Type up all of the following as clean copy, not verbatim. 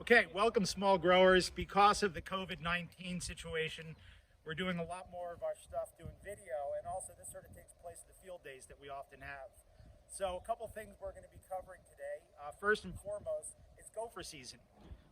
Okay, welcome small growers. Because of the COVID-19 situation, we're doing a lot more of our stuff doing video, and also this sort of takes place at the field days that we often have. So a couple things we're going to be covering today. First and foremost, it's gopher season.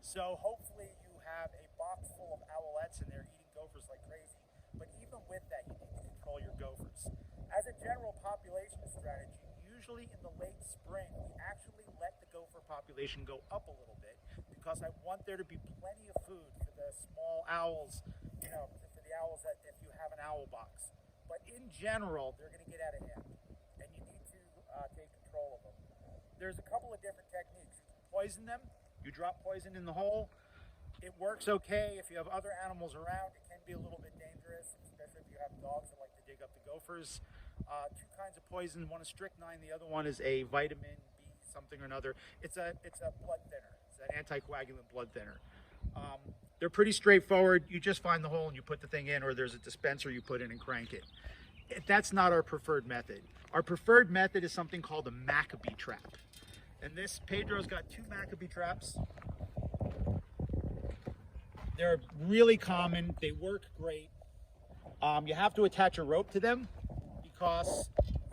So hopefully you have a box full of owlets and they're eating gophers like crazy. But even with that, you need to control your gophers. As a general population strategy, usually in the late spring, we actually let the gopher population go up a little bit because I want there to be plenty of food for the small owls, for the owls that if you have an owl box. But in general, they're going to get out of hand, and you need to take control of them. There's a couple of different techniques. You can poison them. You drop poison in the hole. It works okay if you have other animals around. It can be a little bit dangerous, especially if you have dogs that like to dig up the gophers. Two kinds of poison. One is strychnine. The other one is a vitamin B something or another. It's a blood thinner. It's an anticoagulant blood thinner. They're pretty straightforward. You just find the hole and you put the thing in, or there's a dispenser you put in and crank it. That's not our preferred method. Our preferred method is something called a Maccabee trap. And this, Pedro's got 2 Maccabee traps. They're really common. They work great. You have to attach a rope to them because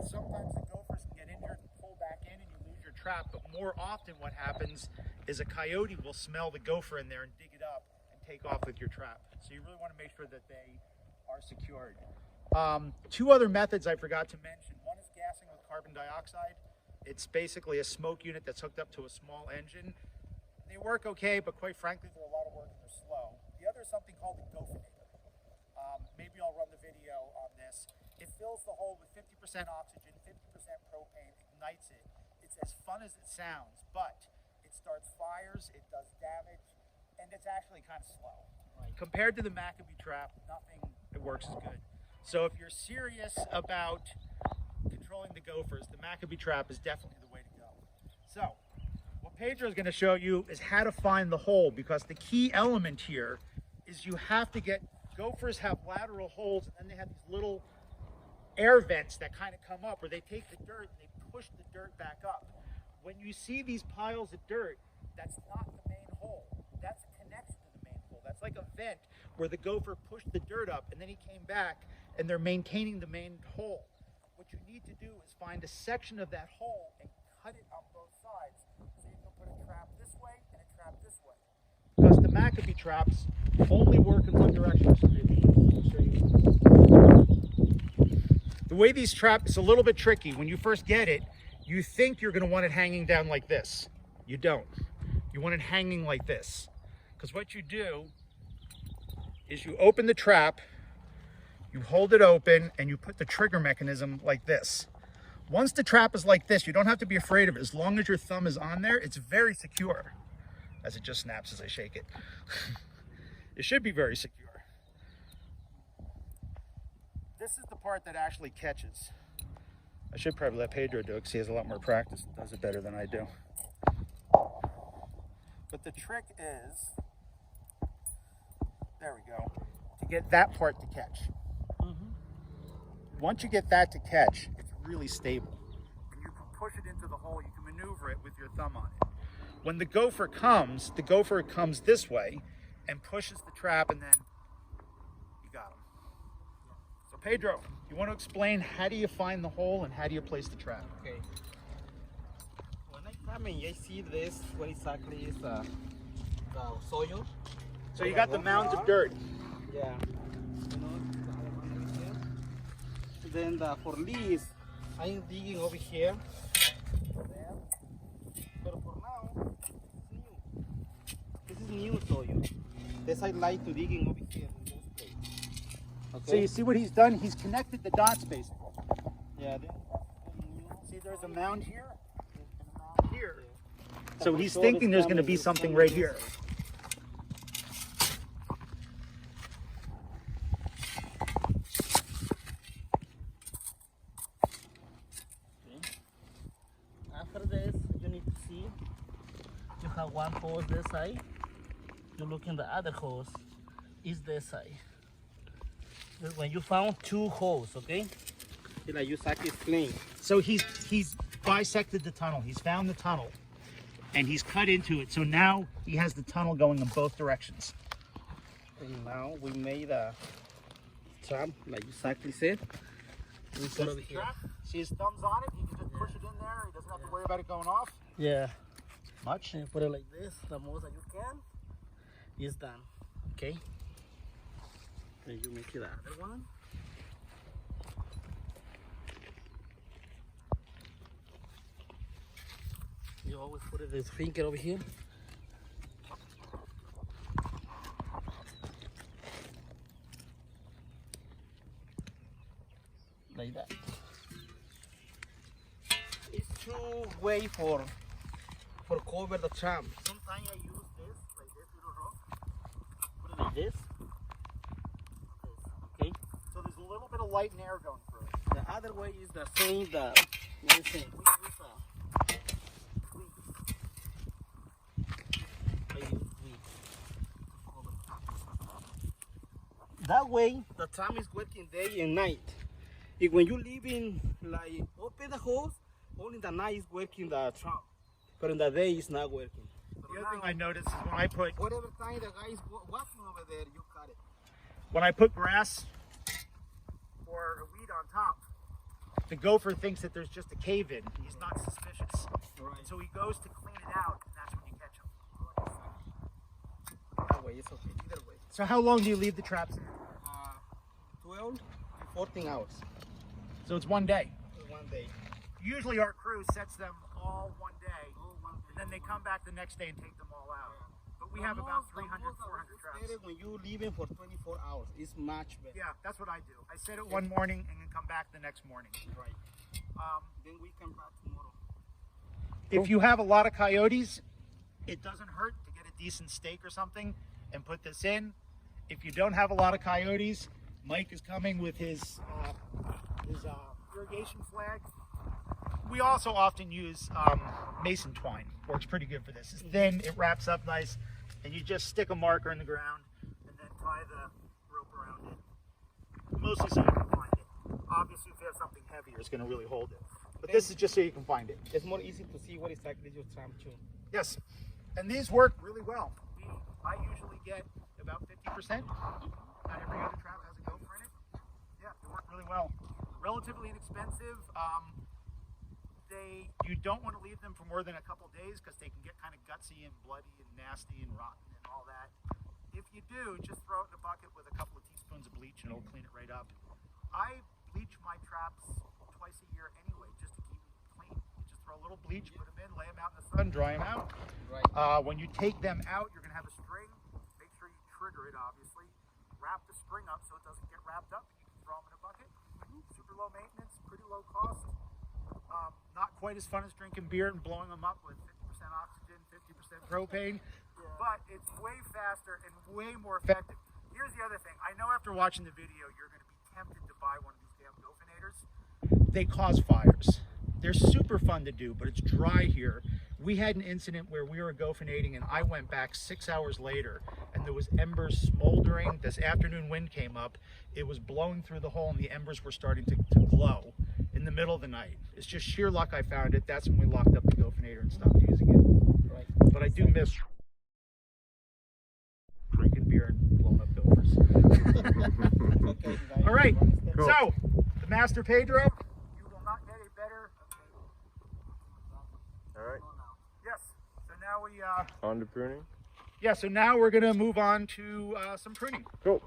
sometimes the gophers can get injured and pull back in and you lose your trap. But more often what happens is a coyote will smell the gopher in there and dig it up and take off with your trap. So you really want to make sure that they are secured. 2 other methods I forgot to mention. One is gassing with carbon dioxide. It's basically a smoke unit that's hooked up to a small engine. They work okay, but quite frankly, they're a lot of work and they're slow. The other is something called the Gophinator. Maybe I'll run the video on this. It fills the hole with 50% oxygen, 50% propane, ignites it. It's as fun as it sounds, but it starts fires, it does damage, and it's actually kind of slow. Right? Compared to the Maccabee trap, nothing works as good. So if you're serious about controlling the gophers, the Maccabee trap is definitely the way to go. So what Pedro is going to show you is how to find the hole, because the key element here is you have to get, gophers have lateral holes and then they have these little air vents that kind of come up where they take the dirt and they push the dirt back up. When you see these piles of dirt, that's not the main hole. That's a connection to the main hole. That's like a vent where the gopher pushed the dirt up and then he came back and they're maintaining the main hole. What you need to do is find a section of that hole and cut it on both sides so you can put a trap this way and a trap this way. Because the Maccabee traps only work in one direction. The way these traps, it's a little bit tricky. When you first get it, you think you're going to want it hanging down like this. You don't. You want it hanging like this. Because what you do is you open the trap, you hold it open, and you put the trigger mechanism like this. Once the trap is like this, you don't have to be afraid of it. As long as your thumb is on there, it's very secure. As it just snaps as I shake it. It should be very secure. This is the part that actually catches. I should probably let Pedro do it because he has a lot more practice and does it better than I do. But the trick is, there we go, to get that part to catch. Once you get that to catch, it's really stable. And you can push it into the hole, you can maneuver it with your thumb on it. When the gopher comes this way and pushes the trap, and then you got him. So Pedro, you want to explain how do you find the hole and how do you place the trap? Okay. When I come in, I see this, what exactly is the soil. So you got the mounds of dirt. Yeah. Then for leaves, I'm digging over here. But for now, this is new soil. This I like to digging over here in this place. Okay. So you see what he's done? He's connected the dots basically. Yeah. See, there's a mound here and a mound here. So he's thinking there's going to be something right here. After this, you need to see you have one hose this side. You look in the other hose is this side. When you found 2 holes, okay? Like you exactly explain. So he's bisected the tunnel. He's found the tunnel. and he's cut into it. So now he has the tunnel going in both directions. And now we made a trap, like you exactly said. We put it here. See his thumbs on it? He can just push it in there. He doesn't have to worry about it going off. Yeah. Much. And put it like this, the most that you can. It's done. Okay. Then you make it the other one. You always put it this finger over here. Like that. It's two way for cover the tram. Sometimes I use this, like this little rock. Put it like this. Okay. So there's a little bit of light and air going through it. The other way is the same. We use that way the tram is working day and night. If when you leave in like open the hose, only the night is working the tram, but in the day it's not working. The other thing I noticed is when I put Whatever time the guy is walking over there, you cut it. when I put grass or a weed on top, the gopher thinks that there's just a cave in. He's not suspicious. Right. And so he goes to clean it out, and that's when you catch him. That way it's okay. Either way. So how long do you leave the traps in? 12 to 14 hours. So it's one day. One day. Usually our crew sets them all one day, and then they come back the next day and take them all out. But we have about 300, 400 traps. When you leave it for 24 hours, it's much better. Yeah, that's what I do. I set it one morning and then come back the next morning. Right. Then we come back tomorrow. If you have a lot of coyotes, it doesn't hurt to get a decent steak or something and put this in. If you don't have a lot of coyotes, Mike is coming with his irrigation flag. We also often use mason twine. Works pretty good for this. It's thin, it wraps up nice, and you just stick a marker in the ground and then tie the rope around it. Mostly so you can find it. Obviously, if you have something heavier, it's going to really hold it. But this is just so you can find it. It's more easy to see what exactly your tram too. Yes, and these work really well. I usually get about 50%. Not every other trap has a gopher in it. Yeah, they work really well. Relatively inexpensive. You don't want to leave them for more than a couple days because they can get kind of gutsy and bloody and nasty and rotten and all that. If you do, just throw it in a bucket with a couple of teaspoons of bleach and it'll clean it right up. I bleach my traps twice a year anyway, just to keep them clean. You just throw a little bleach, put them in, lay them out in the sun, dry them out. Right. When you take them out, you're going to have a string. Make sure you trigger it, obviously. Wrap the string up so it doesn't get wrapped up. You can throw them in a bucket. Super low maintenance, pretty low cost. Not quite as fun as drinking beer and blowing them up with 50% oxygen, 50% propane, but it's way faster and way more effective. Here's the other thing. I know after watching the video, you're going to be tempted to buy one of these damn gophinators. They cause fires. They're super fun to do, but it's dry here. We had an incident where we were gophinating and I went back 6 hours later and there was embers smoldering. This afternoon wind came up. It was blowing through the hole and the embers were starting to glow in the middle of the night. It's just sheer luck I found it. That's when we locked up the gophinator and stopped using it. Right. But I do miss drinking beer and blowing up gophers. Okay, All right, Cool. so the Master Pedro, you will not get a better. All right, Yes. So now we on to pruning. yeah. So now we're gonna move on to some pruning. Cool.